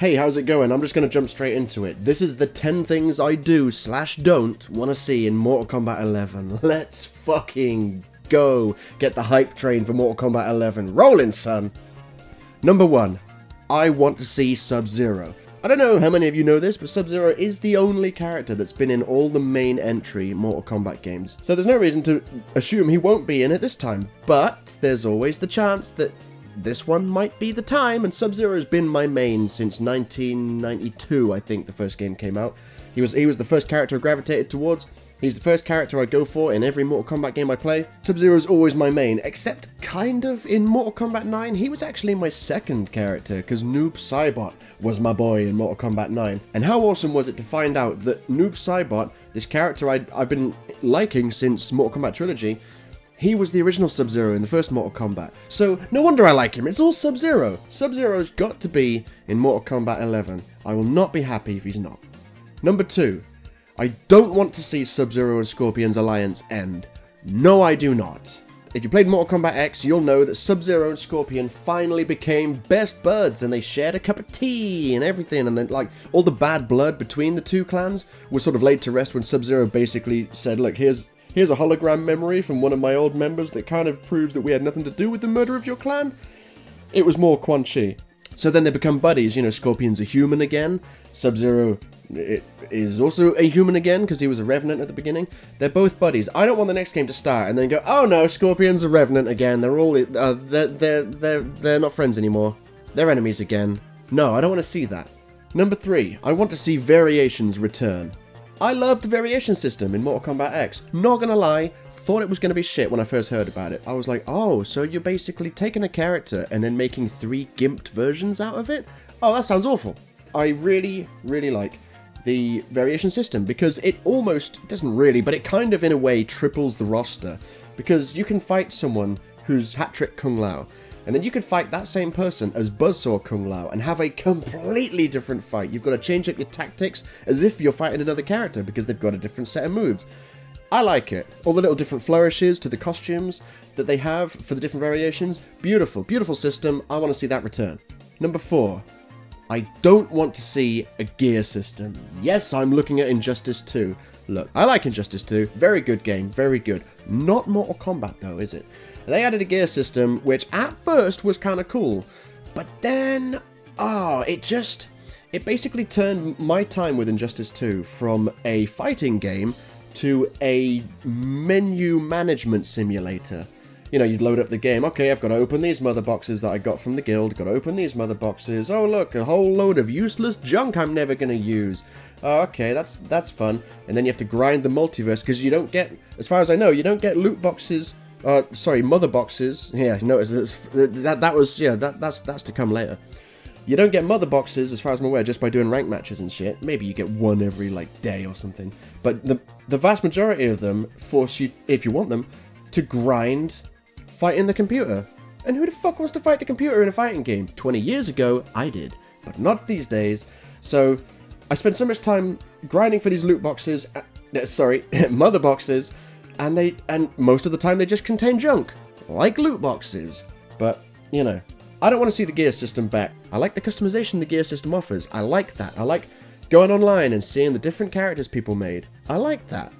Hey, how's it going? I'm just going to jump straight into it. This is the 10 things I do / don't want to see in Mortal Kombat 11. Let's fucking go. Get the hype train for Mortal Kombat 11. Rolling, son. Number 1. I want to see Sub-Zero. I don't know how many of you know this, but Sub-Zero is the only character that's been in all the main entry Mortal Kombat games. So there's no reason to assume he won't be in it this time. But there's always the chance that this one might be the time, and Sub-Zero has been my main since 1992, I think the first game came out. He was the first character I gravitated towards. He's the first character I go for in every Mortal Kombat game I play. Sub-Zero is always my main, except kind of in Mortal Kombat 9. He was actually my second character, because Noob Saibot was my boy in Mortal Kombat 9. And how awesome was it to find out that Noob Saibot, this character I've been liking since Mortal Kombat Trilogy, he was the original Sub-Zero in the first Mortal Kombat. So, no wonder I like him. It's all Sub-Zero. Sub-Zero's got to be in Mortal Kombat 11. I will not be happy if he's not. Number 2. I don't want to see Sub-Zero and Scorpion's alliance end. No, I do not. If you played Mortal Kombat X, you'll know that Sub-Zero and Scorpion finally became best buds, and they shared a cup of tea and everything, and then, like, all the bad blood between the two clans was sort of laid to rest when Sub-Zero basically said, look, here's a hologram memory from one of my old members that kind of proves that we had nothing to do with the murder of your clan. It was more Quan Chi. So then they become buddies, you know, Scorpion's a human again, Sub-Zero is also a human again, because he was a Revenant at the beginning. They're both buddies. I don't want the next game to start and then go, oh no, Scorpion's a Revenant again, they're all, they're not friends anymore. They're enemies again. No, I don't want to see that. Number 3, I want to see variations return. I loved the variation system in Mortal Kombat X. Not gonna lie, thought it was gonna be shit when I first heard about it. I was like, oh, so you're basically taking a character and then making 3 gimped versions out of it? Oh, that sounds awful. I really, really like the variation system, because it almost, doesn't really, but it kind of in a way triples the roster, because you can fight someone who's hat-trick Kung Lao, and then you could fight that same person as Buzzsaw Kung Lao and have a completely different fight. You've got to change up your tactics as if you're fighting another character because they've got a different set of moves. I like it. All the little different flourishes to the costumes that they have for the different variations. Beautiful, beautiful system. I want to see that return. Number 4. I don't want to see a gear system. Yes, I'm looking at Injustice 2. Look, I like Injustice 2. Very good game, very good. Not Mortal Kombat though, is it? They added a gear system, which at first was kind of cool, but then, it basically turned my time with Injustice 2 from a fighting game to a menu management simulator. You know, you'd load up the game, okay, I've got to open these mother boxes that I got from the guild, got to open these mother boxes, oh look, a whole load of useless junk I'm never going to use. Oh, okay, that's fun. And then you have to grind the multiverse, because you don't get, as far as I know, you don't get loot boxes, mother boxes. Yeah, notice that's to come later. You don't get mother boxes, as far as I'm aware, just by doing rank matches and shit. Maybe you get one every, like, day or something. But the vast majority of them force you, if you want them, to grind fighting the computer. And who the fuck wants to fight the computer in a fighting game? 20 years ago, I did. But not these days. So, I spent so much time grinding for these loot boxes, mother boxes, and most of the time they just contain junk, like loot boxes. But, you know, I don't want to see the gear system back. I like the customization the gear system offers. I like that. I like going online and seeing the different characters people made. I like that.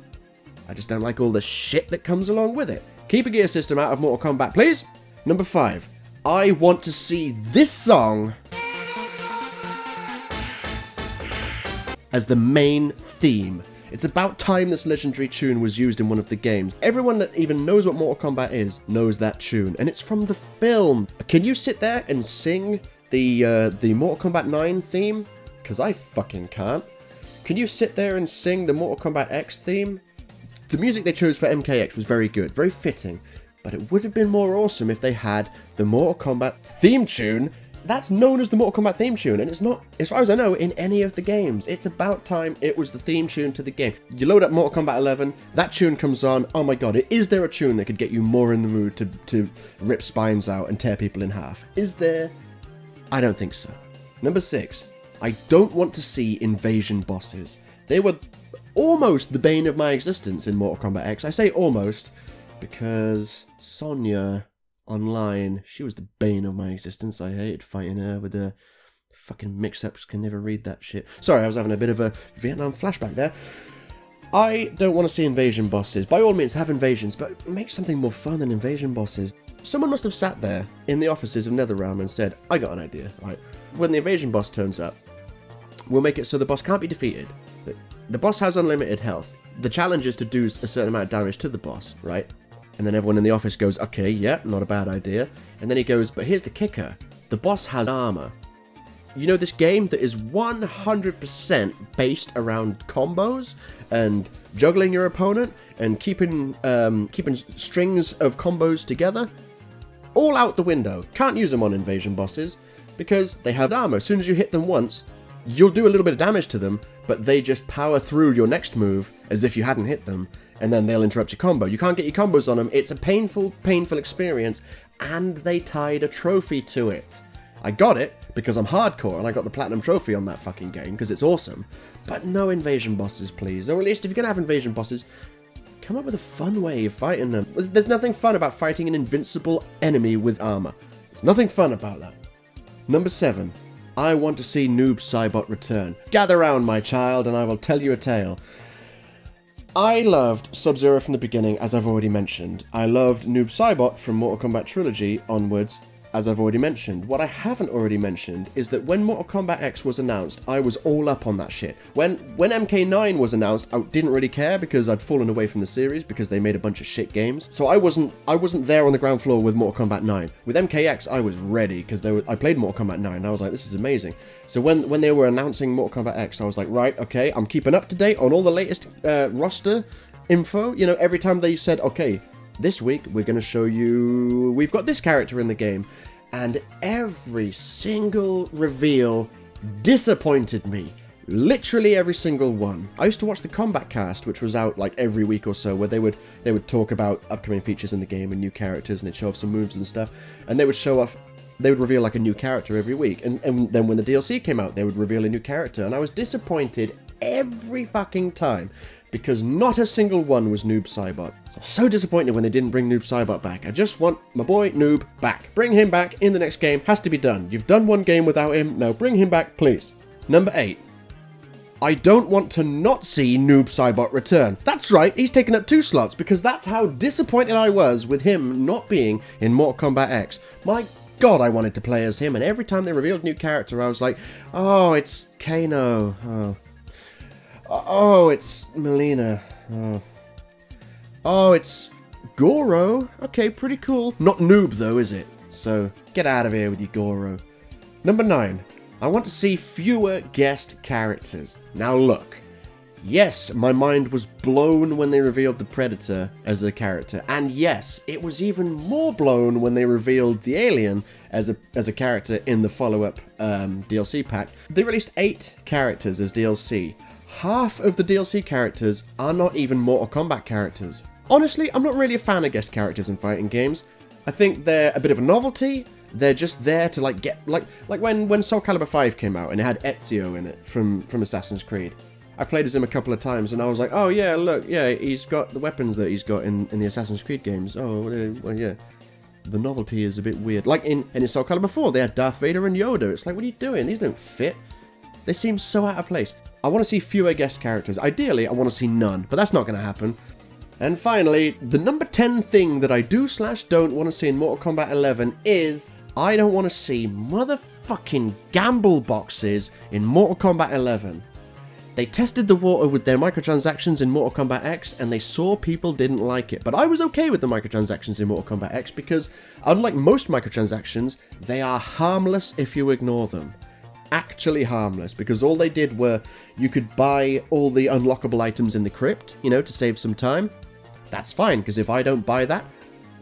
I just don't like all the shit that comes along with it. Keep a gear system out of Mortal Kombat, please. Number 5. I want to see this song as the main theme. It's about time this legendary tune was used in one of the games. Everyone that even knows what Mortal Kombat is knows that tune, and it's from the film. Can you sit there and sing the Mortal Kombat 9 theme? Because I fucking can't. Can you sit there and sing the Mortal Kombat X theme? The music they chose for MKX was very good, very fitting, but it would have been more awesome if they had the Mortal Kombat theme tune that's known as the Mortal Kombat theme tune, and it's not, as far as I know, in any of the games. It's about time it was the theme tune to the game. You load up Mortal Kombat 11, that tune comes on, oh my god, is there a tune that could get you more in the mood to rip spines out and tear people in half? Is there? I don't think so. Number 6. I don't want to see invasion bosses. They were almost the bane of my existence in Mortal Kombat X. I say almost because Sonya online, she was the bane of my existence. I hated fighting her with her Fucking mix-ups can never read that shit. Sorry, I was having a bit of a Vietnam flashback there. I don't want to see invasion bosses. By all means, have invasions, but make something more fun than invasion bosses. Someone must have sat there in the offices of NetherRealm and said, I got an idea, right? When the invasion boss turns up, we'll make it so the boss can't be defeated. The boss has unlimited health. The challenge is to do a certain amount of damage to the boss, right? And then everyone in the office goes, okay, yeah, not a bad idea. And then he goes, but here's the kicker. The boss has armor. You know, this game that is 100% based around combos and juggling your opponent and keeping strings of combos together, all out the window. Can't use them on invasion bosses because they have armor. As soon as you hit them once, you'll do a little bit of damage to them, but they just power through your next move as if you hadn't hit them, and then they'll interrupt your combo. You can't get your combos on them. It's a painful, painful experience, and they tied a trophy to it. I got it because I'm hardcore and I got the platinum trophy on that fucking game because it's awesome. But no invasion bosses, please. Or at least if you're going to have invasion bosses, come up with a fun way of fighting them. There's nothing fun about fighting an invincible enemy with armor. There's nothing fun about that. Number 7. I want to see Noob Saibot return. Gather round, my child, and I will tell you a tale. I loved Sub-Zero from the beginning, as I've already mentioned. I loved Noob Saibot from Mortal Kombat Trilogy onwards, as I've already mentioned. What I haven't already mentioned is that when Mortal Kombat X was announced, I was all up on that shit. When MK9 was announced, I didn't really care because I'd fallen away from the series because they made a bunch of shit games. So I wasn't there on the ground floor with Mortal Kombat 9. With MKX, I was ready because I played Mortal Kombat 9 and I was like, this is amazing. So when they were announcing Mortal Kombat X, I was like, right, okay, I'm keeping up to date on all the latest roster info. You know, every time they said, okay, this week we're going to show you we've got this character in the game, and every single reveal disappointed me. Literally every single one. I used to watch the Combat Cast, which was out like every week or so, where they would talk about upcoming features in the game and new characters, and they'd show off some moves and stuff, and they would reveal like a new character every week, and then when the DLC came out, they would reveal a new character, and I was disappointed every fucking time because not a single one was Noob Saibot. So I was so disappointed when they didn't bring Noob Saibot back. I just want my boy Noob back. Bring him back in the next game. Has to be done. You've done one game without him. Now bring him back, please. Number 8. I don't want to not see Noob Saibot return. That's right, he's taken up 2 slots because that's how disappointed I was with him not being in Mortal Kombat X. My God, I wanted to play as him, and every time they revealed a new character, I was like, oh, it's Kano. Oh, it's Melina. Oh, it's Goro. Okay, pretty cool. Not Noob, though, is it? So, get out of here with your Goro. Number 9. I want to see fewer guest characters. Now look. Yes, my mind was blown when they revealed the Predator as a character. And yes, it was even more blown when they revealed the Alien as a character in the follow-up DLC pack. They released 8 characters as DLC. Half of the DLC characters are not even Mortal Kombat characters. Honestly, I'm not really a fan of guest characters in fighting games. I think they're a bit of a novelty. They're just there to like get like when Soul Calibur 5 came out and it had Ezio in it from Assassin's Creed. I played as him a couple of times and I was like, oh yeah, look, yeah, he's got the weapons that he's got in the Assassin's Creed games. Oh, well, yeah. The novelty is a bit weird. Like in Soul Calibur 4, they had Darth Vader and Yoda. It's like, what are you doing? These don't fit. They seem so out of place. I want to see fewer guest characters. Ideally, I want to see none, but that's not going to happen. And finally, the number 10 thing that I do/don't want to see in Mortal Kombat 11 is I don't want to see motherfucking gamble boxes in Mortal Kombat 11. They tested the water with their microtransactions in Mortal Kombat X, and they saw people didn't like it. But I was okay with the microtransactions in Mortal Kombat X because, unlike most microtransactions, they are harmless if you ignore them. Actually harmless, because all they did were you could buy all the unlockable items in the crypt, you know, to save some time. That's fine, because if I don't buy that,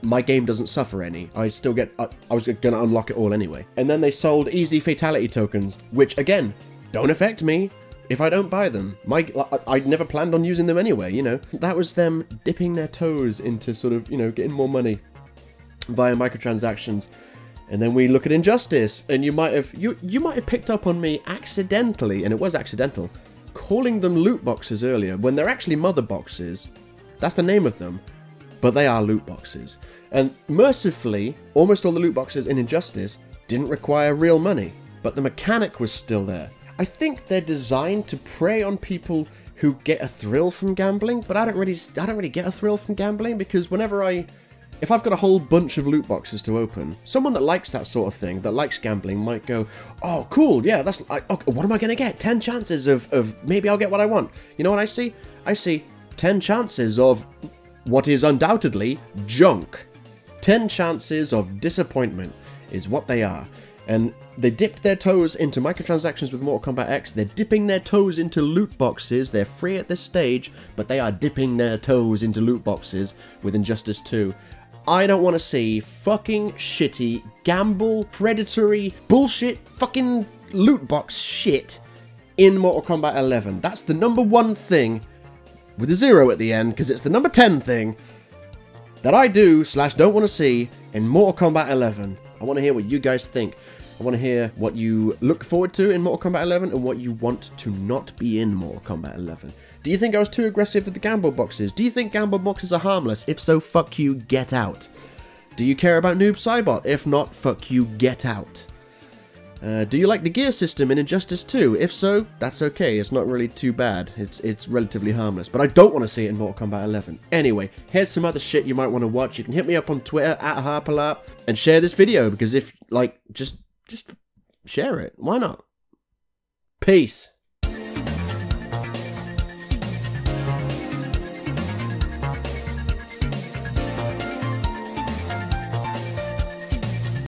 my game doesn't suffer any. I still get, I was going to unlock it all anyway. And then they sold easy fatality tokens, which again, don't affect me if I don't buy them. I never planned on using them anyway, you know. That was them dipping their toes into sort of, you know, getting more money via microtransactions. And then we look at Injustice, and you might have picked up on me accidentally, and it was accidental, calling them loot boxes earlier, when they're actually mother boxes. That's the name of them, but they are loot boxes. And mercifully, almost all the loot boxes in Injustice didn't require real money. but the mechanic was still there. I think they're designed to prey on people who get a thrill from gambling, but I don't really get a thrill from gambling, because if I've got a whole bunch of loot boxes to open, someone that likes that sort of thing, that likes gambling, might go, oh, cool, yeah, that's like, okay, what am I going to get? 10 chances of maybe I'll get what I want. You know what I see? I see 10 chances of what is undoubtedly junk. 10 chances of disappointment is what they are. And they dipped their toes into microtransactions with Mortal Kombat X. They're dipping their toes into loot boxes. They're free at this stage, but they are dipping their toes into loot boxes with Injustice 2. I don't want to see fucking shitty, gamble, predatory, bullshit, fucking loot box shit in Mortal Kombat 11. That's the number one thing, with a 0 at the end, because it's the number 10 thing that I don't want to see in Mortal Kombat 11. I want to hear what you guys think. I want to hear what you look forward to in Mortal Kombat 11 and what you want to not be in Mortal Kombat 11. Do you think I was too aggressive with the gamble boxes? Do you think gamble boxes are harmless? If so, fuck you, get out. Do you care about Noob Saibot? If not, fuck you, get out. Do you like the gear system in Injustice 2? If so, that's okay. It's not really too bad. It's relatively harmless. But I don't want to see it in Mortal Kombat 11. Anyway, here's some other shit you might want to watch. You can hit me up on Twitter @Harperlarp and share this video, because if, like, just share it. Why not? Peace.